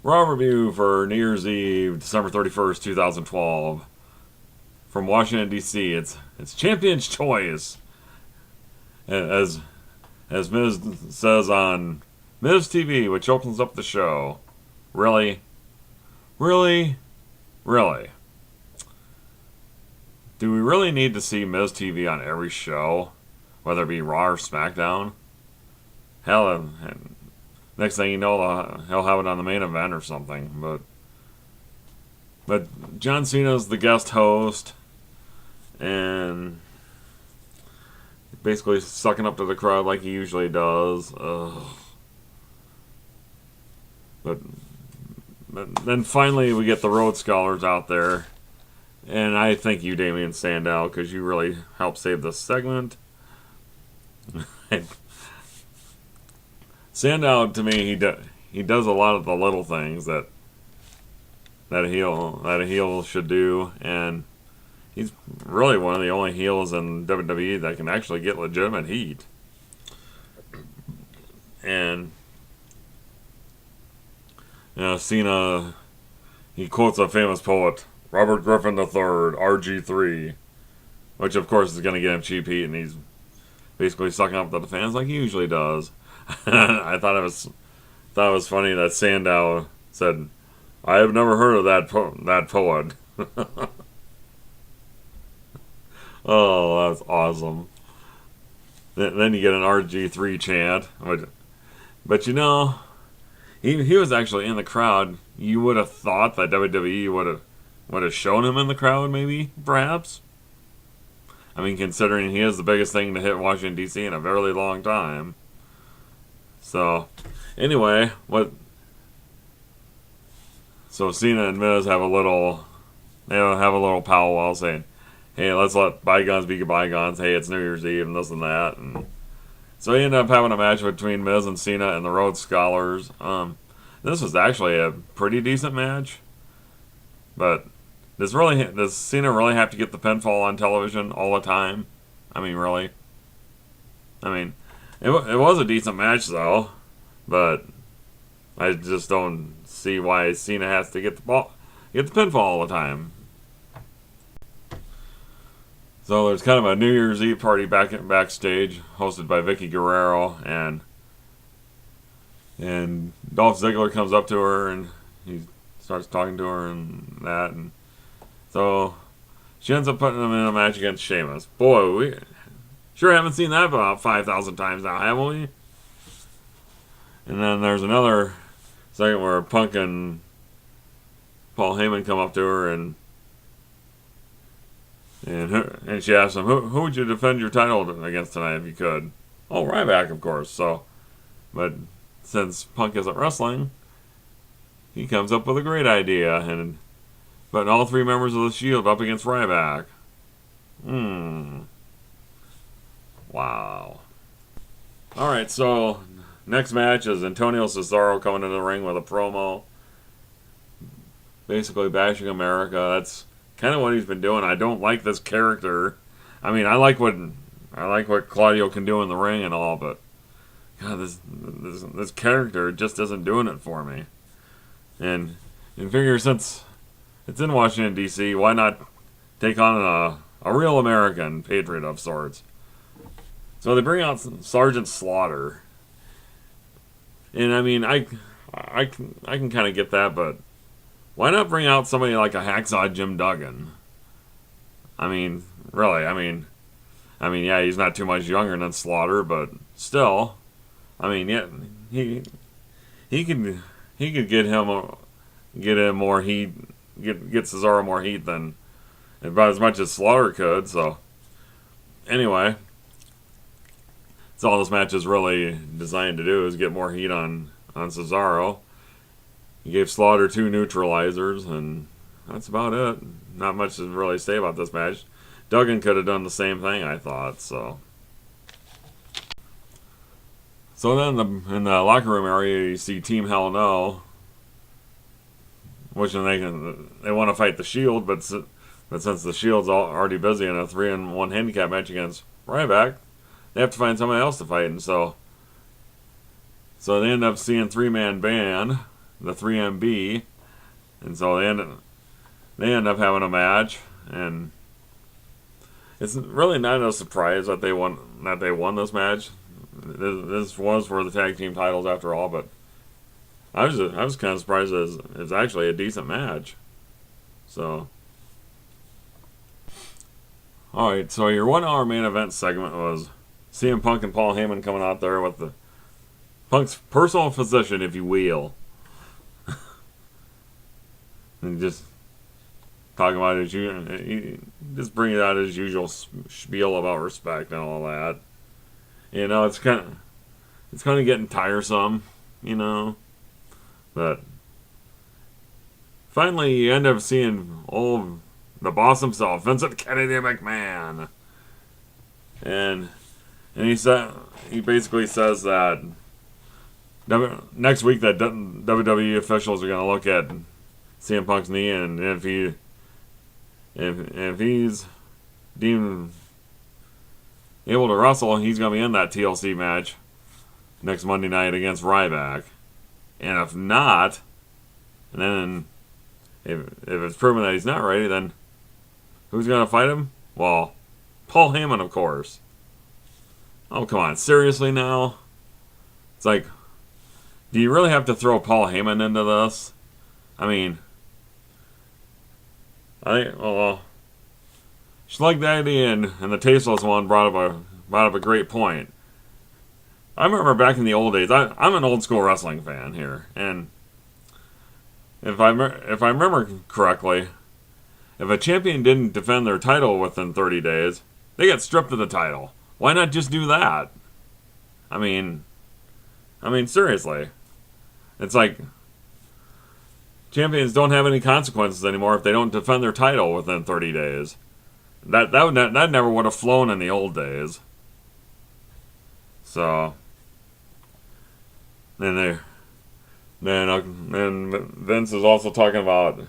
Raw review for New Year's Eve, December 31st, 2012. From Washington, D.C., it's Champion's Choice. As Miz says on Miz TV, which opens up the show. Really? Really? Really? Do we really need to see Miz TV on every show? Whether it be Raw or SmackDown? Hell, and next thing you know, he'll have it on the main event or something. But John Cena's the guest host, and basically sucking up to the crowd like he usually does. Ugh. But then finally we get the Rhodes Scholars out there, and I thank you, Damien Sandow, because you really helped save this segment. Sandow, to me, he does a lot of the little things that a heel should do, and he's really one of the only heels in WWE that can actually get legitimate heat. And Cena, he quotes a famous poet, Robert Griffin III, RG3, which of course is going to get him cheap heat, and he's basically sucking up to the fans like he usually does. I thought it was funny that Sandow said, "I have never heard of that poet." Oh, that's awesome. Then you get an RG3 chant, but he was actually in the crowd. You would have thought that WWE would have shown him in the crowd, maybe, perhaps. I mean, considering he is the biggest thing to hit Washington D.C. in a very long time. So, anyway, So Cena and Miz have a little powwow saying, "Hey, let's let bygones be bygones. Hey, it's New Year's Eve and this and that." And so he ended up having a match between Miz and Cena and the Rhodes Scholars. This was actually a pretty decent match, but does Cena really have to get the pinfall on television all the time? I mean, really? I mean, it was a decent match though, but I just don't see why Cena has to get the pinfall all the time. So there's kind of a New Year's Eve party backstage, hosted by Vicky Guerrero, and Dolph Ziggler comes up to her and he starts talking to her and that, and so she ends up putting him in a match against Sheamus. Boy, we sure haven't seen that about 5,000 times now, haven't we? And then there's another second where Punk and Paul Heyman come up to her and she asks him, who would you defend your title against tonight if you could? Oh, Ryback, of course. So, but since Punk isn't wrestling, he comes up with a great idea and putting all three members of the Shield up against Ryback. Wow. All right, so next match is Antonio Cesaro coming into the ring with a promo, basically bashing America. That's kind of what he's been doing. I don't like this character. I mean, I like what Claudio can do in the ring and all, but God, this character just isn't doing it for me. And figure since it's in Washington D.C., why not take on a real American patriot of sorts? So they bring out Sergeant Slaughter, and I mean, I can kind of get that, but why not bring out somebody like a Hacksaw Jim Duggan? I mean, really, I mean, yeah, he's not too much younger than Slaughter, but still, I mean, yeah, he could get him more heat, get Cesaro more heat than about as much as Slaughter could. So anyway, that's all this match is really designed to do, is get more heat on Cesaro. He gave Slaughter 2 neutralizers, and that's about it. Not much to really say about this match. Duggan could have done the same thing, I thought. So then in the locker room area, you see Team Hell No, which they want to fight the Shield, but since the Shield's already busy in a 3-on-1 handicap match against Ryback, they have to find somebody else to fight, and so they end up seeing 3-man band, the 3MB, and so they end up having a match, and it's really not a surprise that they won this match. This was for the tag team titles after all, but I was kind of surprised it's actually a decent match. So, all right. So your 1 hour main event segment was CM Punk and Paul Heyman coming out there with the Punk's personal physician, if you will, and just talking about just bringing out his usual spiel about respect and all that. You know, it's kind of getting tiresome, you know. But finally, you end up seeing old the boss himself, Vincent Kennedy McMahon, and he basically says that next week that WWE officials are going to look at CM Punk's knee, and if he's deemed able to wrestle, he's going to be in that TLC match next Monday night against Ryback. And if not, and then if it's proven that he's not ready, then who's going to fight him? Well, Paul Heyman, of course. Oh, come on. Seriously now? It's like, do you really have to throw Paul Heyman into this? I mean, Schleg Daddy and the Tasteless One brought up a great point. I remember back in the old days. I'm an old school wrestling fan here, and if I remember correctly, if a champion didn't defend their title within 30 days, they get stripped of the title. Why not just do that? I mean, seriously, it's like champions don't have any consequences anymore if they don't defend their title within 30 days. That never would have flown in the old days. So then Vince is also talking about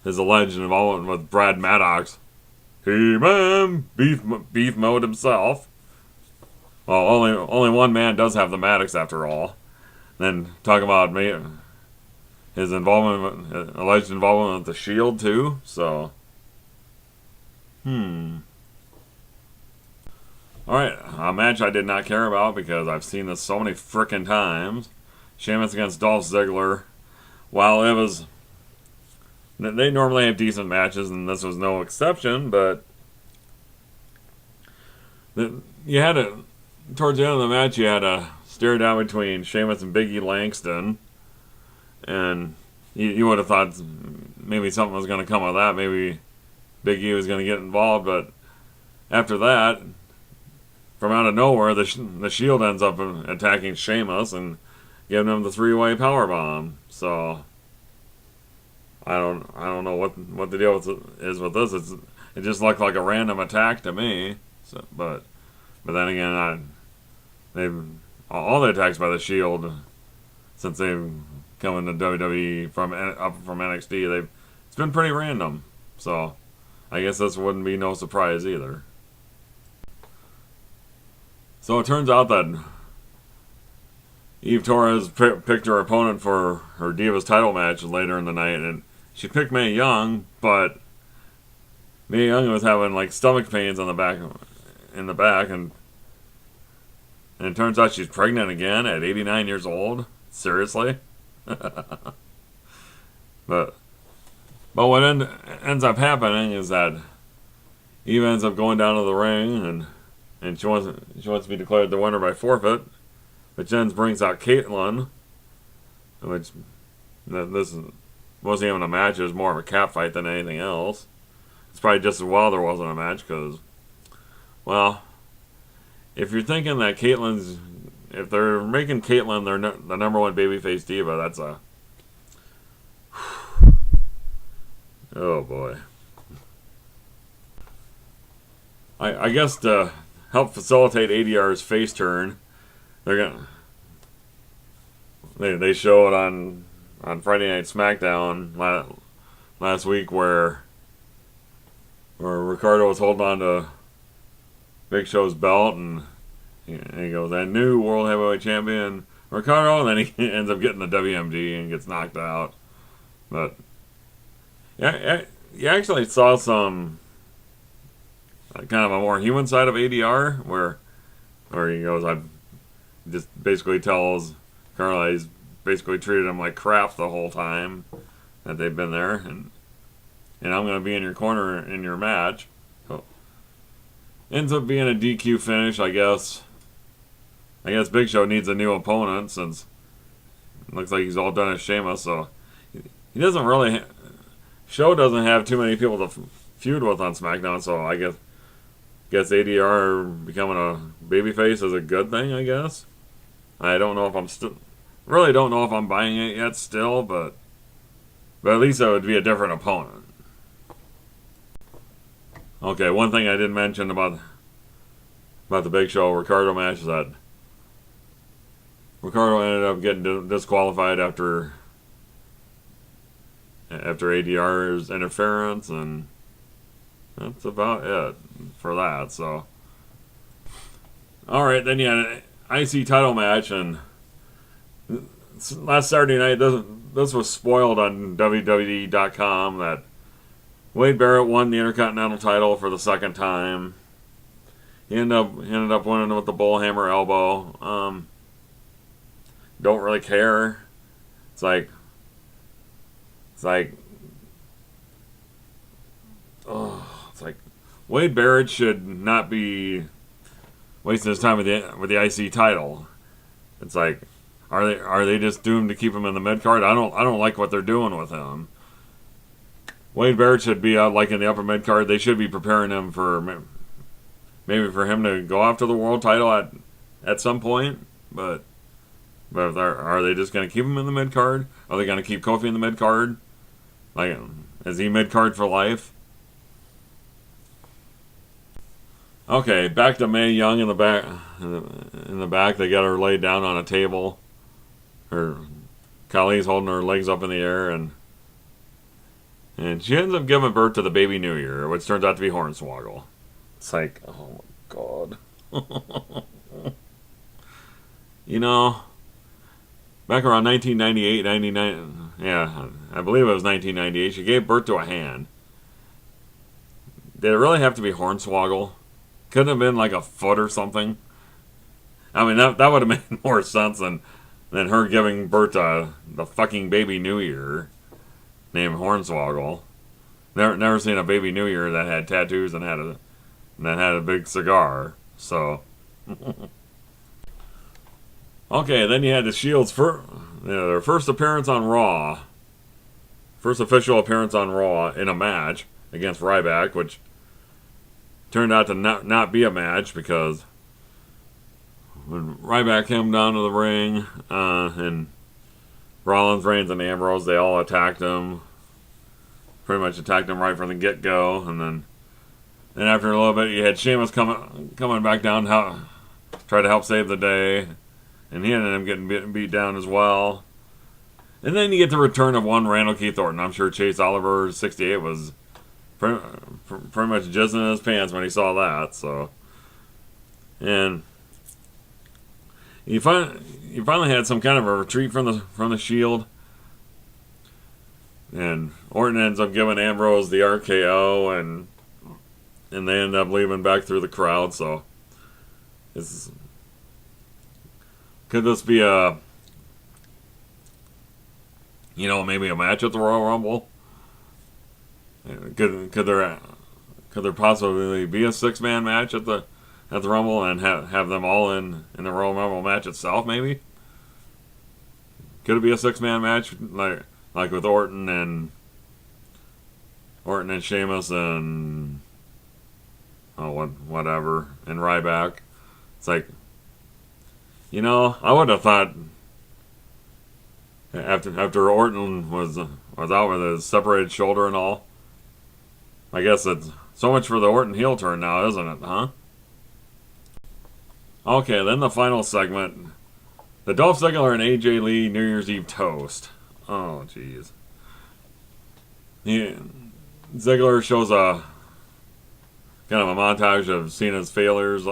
his alleged involvement with Brad Maddox. He-Man, beef mode himself. Well, only one man does have the Maddox after all. Then talking about his alleged involvement with the Shield too. So, Alright, a match I did not care about because I've seen this so many frickin' times. Sheamus against Dolph Ziggler. While it was... They normally have decent matches, and this was no exception, but... You had a... Towards the end of the match, you had a stare down between Sheamus and Big E Langston. And you would have thought maybe something was going to come of that. Maybe Big E was going to get involved, but after that... From out of nowhere, the Shield ends up attacking Sheamus and giving him the 3-way powerbomb. So I don't know what the deal is with this. It just looked like a random attack to me. So, but then again, all the attacks by the Shield since they've come into WWE from NXT, it's been pretty random. So I guess this wouldn't be no surprise either. So it turns out that Eve Torres picked her opponent for her Divas title match later in the night, and she picked Mae Young, but Mae Young was having like stomach pains in the back, and it turns out she's pregnant again at 89 years old. Seriously, but what ends up happening is that Eve ends up going down to the ring and she wants to be declared the winner by forfeit, but Jens brings out Caitlyn, which this wasn't even a match. It was more of a cat fight than anything else. It's probably just as well there wasn't a match because, well, if you're thinking that if they're making Caitlyn the number one babyface diva, that's a oh boy. I guess to help facilitate ADR's face turn, they show it on Friday Night SmackDown last week where Ricardo was holding on to Big Show's belt and he goes, "That new World Heavyweight Champion Ricardo, and then he ends up getting the WMD and gets knocked out. But yeah, you actually saw some kind of a more human side of ADR where he goes, I just basically tells Carla he's basically treated him like crap the whole time that they've been there, and I'm going to be in your corner in your match. So ends up being a DQ finish, I guess. I guess Big Show needs a new opponent since it looks like he's all done as Sheamus, so he doesn't really. Show doesn't have too many people to feud with on SmackDown, so I guess ADR becoming a babyface is a good thing, I guess. I don't know if I'm still. Really don't know if I'm buying it yet still, but at least it would be a different opponent. Okay, one thing I didn't mention about the Big Show Ricardo match is that Ricardo ended up getting disqualified after ADR's interference, and that's about it for that. So, all right, then you had an IC title match, and last Saturday night, this was spoiled on WWE.com that Wade Barrett won the Intercontinental title for the second time. He ended up winning with the bullhammer elbow. Don't really care. It's like, Wade Barrett should not be wasting his time with the IC title. It's like, are they just doomed to keep him in the mid card? I don't like what they're doing with him. Wade Barrett should be out like in the upper mid card. They should be preparing him for maybe for him to go after the world title at some point. But are they just going to keep him in the mid card? Are they going to keep Kofi in the mid card? Like, is he mid card for life? Okay, back to Mae Young in the back. In the back, they got her laid down on a table. Khali's holding her legs up in the air, and she ends up giving birth to the baby New Year, which turns out to be Hornswoggle. It's like, oh my god. You know, back around 1998, 99, yeah, I believe it was 1998, she gave birth to a hand. Did it really have to be Hornswoggle? Couldn't have been like a foot or something. I mean, that would have made more sense than her giving birth to the fucking baby New Year named Hornswoggle. Never seen a baby New Year that had tattoos and had a big cigar. So, okay, then you had the Shield's their first appearance on Raw, first official appearance on Raw in a match against Ryback, which turned out to not be a match because when Ryback came down to the ring, and Rollins, Reigns, and Ambrose, they all attacked him. Pretty much attacked him right from the get-go, and then after a little bit, you had Sheamus coming back down to try to help save the day, and he ended up getting beat down as well. And then you get the return of one Randall Keith Orton. I'm sure Chase Oliver 68 was pretty much jizzing in his pants when he saw that. So, and you finally had some kind of a retreat from the Shield, and Orton ends up giving Ambrose the RKO, and they end up leaving back through the crowd. So, could this be maybe a match at the Royal Rumble? Could there possibly be a 6-man match at the Rumble and have them all in the Royal Rumble match itself? Maybe. Could it be a 6-man match like with Orton and Sheamus and whatever and Ryback? It's like, I would have thought after Orton was out with his separated shoulder and all. I guess it's so much for the Orton heel turn now, isn't it, huh? Okay, then the final segment. The Dolph Ziggler and AJ Lee New Year's Eve toast. Oh, jeez. Ziggler shows a kind of a montage of Cena's failures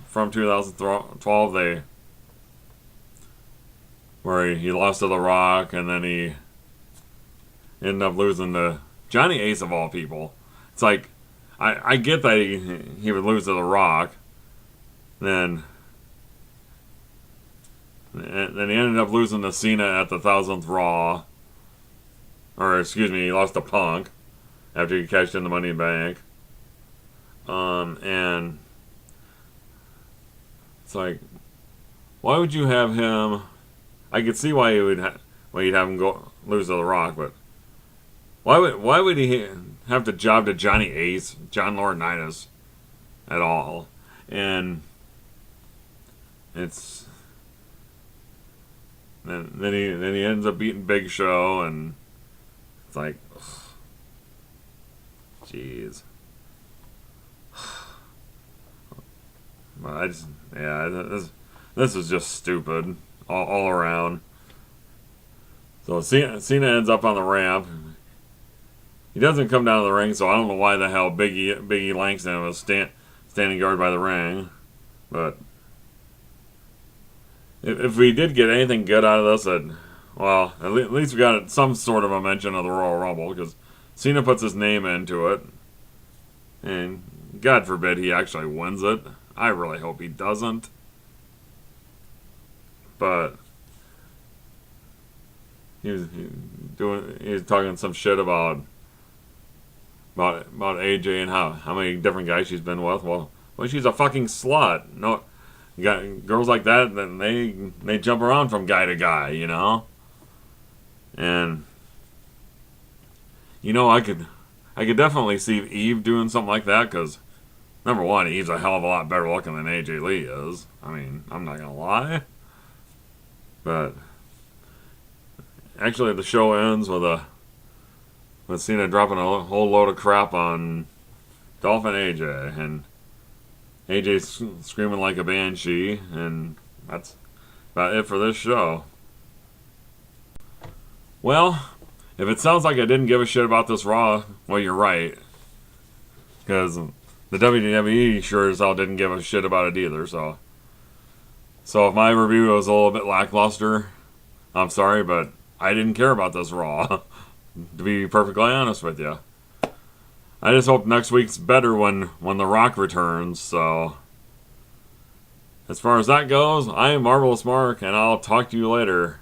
from 2012. where he lost to The Rock, and then he ended up losing to Johnny Ace of all people. It's like, I get that he would lose to The Rock, then he ended up losing to Cena at the 1000th Raw, or excuse me, he lost to Punk after he cashed in the Money in the Bank. And it's like, why would you have him? I could see why you'd have him go lose to The Rock, but why would he have to job to Johnny Ace, John Laurinaitis, at all? And it's then he ends up beating Big Show, and it's like, jeez. But this is just stupid all around. So Cena ends up on the ramp. He doesn't come down to the ring, so I don't know why the hell Biggie Langston was standing guard by the ring. But if we did get anything good out of this, well, at least we got some sort of a mention of the Royal Rumble, because Cena puts his name into it, and God forbid he actually wins it. I really hope he doesn't. But he was talking some shit about AJ and how many different guys she's been with. Well, she's a fucking slut. No, you got girls like that, then they jump around from guy to guy, you know. And I could definitely see Eve doing something like that, because number one, Eve's a hell of a lot better looking than AJ Lee is. I mean, I'm not gonna lie. But actually, the show ends with Cena dropping a whole load of crap on Dolph and AJ, and AJ screaming like a banshee, and that's about it for this show. Well, if it sounds like I didn't give a shit about this Raw, well, you're right. Because the WWE sure as hell didn't give a shit about it either, so if my review was a little bit lackluster, I'm sorry, but I didn't care about this Raw, to be perfectly honest with you. I just hope next week's better when The Rock returns, so as far as that goes, I am Marvelous Mark, and I'll talk to you later.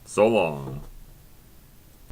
So long.